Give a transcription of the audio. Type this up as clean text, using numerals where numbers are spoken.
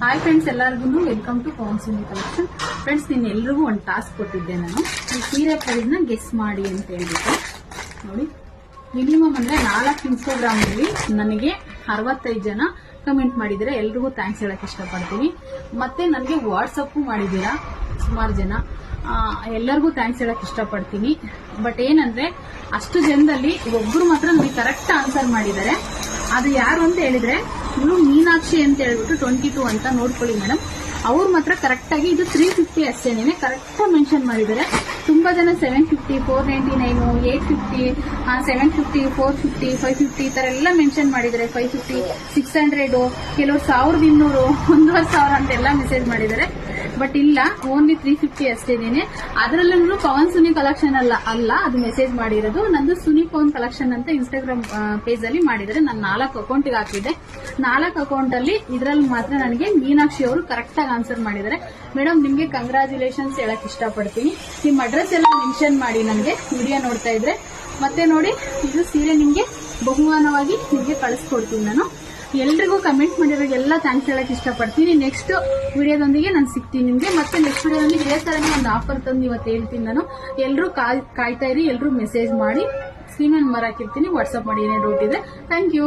Hi friends, ಎಲ್ಲರಿಗೂ welcome to ಪವನ್ಸಿನಿ collection. Friends, ಎಲ್ರಿಗೂ ಒಂದು ಟಾಸ್ಕ್ ಕೊಟ್ಟಿದ್ದೆ. ನಾನು ಈ ಸೀರೆ ಪ್ರೈಸ್ನ ಗೆಸ್ ಮಾಡಿ ಅಂತ ಹೇಳ್ಬಿಟ್ಟು ನೋಡಿ. ಮಿನಿಮಮ್ ಅಂದ್ರೆ 4 ಇನ್ಸ್ಟಾಗ್ರಾಮ್ ಅಲ್ಲಿ ನನಗೆ 65 ಜನ ಕಮೆಂಟ್ ಮಾಡಿದ್ರೆ ಎಲ್ರಿಗೂ ಥ್ಯಾಂಕ್ಸ್ ಹೇಳಕ್ ಇಷ್ಟಪಡ್ತೀನಿ. ಮತ್ತೆ ನನಗೆ ವಾಟ್ಸಪ್ ಮಾಡಿದ್ದೀರಾ ಸುಮಾರು ಜನ, ಎಲ್ಲರಿಗೂ ಥ್ಯಾಂಕ್ಸ್ ಹೇಳಕ್ ಇಷ್ಟಪಡ್ತೀನಿ. ಬಟ್ ಏನಂದ್ರೆ ಅಷ್ಟು ಜನದಲ್ಲಿ ಒಬ್ರು ಮಾತ್ರ ನನಗೆ ಕರೆಕ್ಟ್ ಆನ್ಸರ್ ಮಾಡಿದ್ದಾರೆ. ಅದು ಯಾರು ಅಂತ ಹೇಳಿದ್ರೆ ಇವರು ಮೀನಾಕ್ಷಿ ಅಂತ ಹೇಳ್ಬಿಟ್ಟು 22 ಅಂತ ನೋಡ್ಕೊಳ್ಳಿ ಮೇಡಮ್. ಅವ್ರು ಮಾತ್ರ ಕರೆಕ್ಟ್ ಆಗಿ ಇದು 350 ಅಷ್ಟೇನೆ ಕರೆಕ್ಟ್ ಮೆನ್ಷನ್ ಮಾಡಿದ್ದಾರೆ. ತುಂಬಾ ಜನ 750, 499, 850, 750, 450, 550 ಈ ತರ ಎಲ್ಲ ಮೆನ್ಷನ್ ಮಾಡಿದ್ದಾರೆ. 550, 600, ಕೆಲವರು 1200, 1500 ಅಂತೆಲ್ಲ ಮೆಸೇಜ್ ಮಾಡಿದ್ದಾರೆ. ಬಟ್ ಇಲ್ಲ, ಓನ್ಲಿ 350 ಅಷ್ಟೇನೆ. ಅದರಲ್ಲೂ ಪವನ್ ಸುನಿ ಕಲೆಕ್ಷನ್ ಅಲ್ಲ ಅದು ಮೆಸೇಜ್ ಮಾಡಿರೋದು. ನಂದು ಸುನಿ ಪವನ್ ಕಲೆಕ್ಷನ್ ಅಂತ ಇನ್ಸ್ಟಾಗ್ರಾಮ್ ಪೇಜ್ ಅಲ್ಲಿ ಮಾಡಿದರೆ ನಾನು 4 ಅಕೌಂಟ್ಗೆ ಹಾಕಿದ್ದೆ. 4 ಅಕೌಂಟ್ ಅಲ್ಲಿ ಇದರಲ್ಲಿ ಮಾತ್ರ ನನಗೆ ಮೀನಾಕ್ಷಿ ಅವರು ಕರೆಕ್ಟ್ ಆಗಿ ಆನ್ಸರ್ ಮಾಡಿದ್ದಾರೆ. ಮೇಡಮ್, ನಿಮ್ಗೆ ಕಂಗ್ರಾಚುಲೇಷನ್ಸ್ ಹೇಳಕ್ ಇಷ್ಟಪಡ್ತೀನಿ. ನಿಮ್ ಅಡ್ರೆಸ್ ಎಲ್ಲ ಮೆನ್ಷನ್ ಮಾಡಿ ನನಗೆ ವಿಡಿಯೋ ನೋಡ್ತಾ ಇದ್ರೆ. ಮತ್ತೆ ನೋಡಿ, ಇದು ಸೀರೆ ನಿಮ್ಗೆ ಬಹುಮಾನವಾಗಿ ನಿಮ್ಗೆ ಕಳಿಸ್ಕೊಡ್ತೀನಿ ನಾನು. ಎಲ್ರಿಗೂ ಕಮೆಂಟ್ ಮಾಡಿರೋರಿಗೆಲ್ಲ ಥ್ಯಾಂಕ್ಸ್ ಹೇಳಕ್ ಇಷ್ಟಪಡ್ತೀನಿ. ನೆಕ್ಸ್ಟ್ ವಿಡಿಯೋದೊಂದಿಗೆ ನಾನು ಸಿಗ್ತೀನಿ ನಿಮ್ಗೆ. ಮತ್ತೆ ನೆಕ್ಸ್ಟ್ ವಿಡಿಯೋದೊಂದಿಗೆ ಇದೇ ತರನೇ ಒಂದು ಆಫರ್ ತಂದು ಇವತ್ತು ಹೇಳ್ತೀನಿ ನಾನು. ಎಲ್ಲರೂ ಕಾಯ್ತಾ ಇರಿ, ಎಲ್ಲರೂ ಮೆಸೇಜ್ ಮಾಡಿ, ಸ್ಕ್ರೀನ್ ನಂಬರ್ ಹಾಕಿರ್ತೀನಿ, ವಾಟ್ಸ್ಆಪ್ ಮಾಡಿ ಏನೇ ಡೌಟ್ ಇದೆ. Thank you.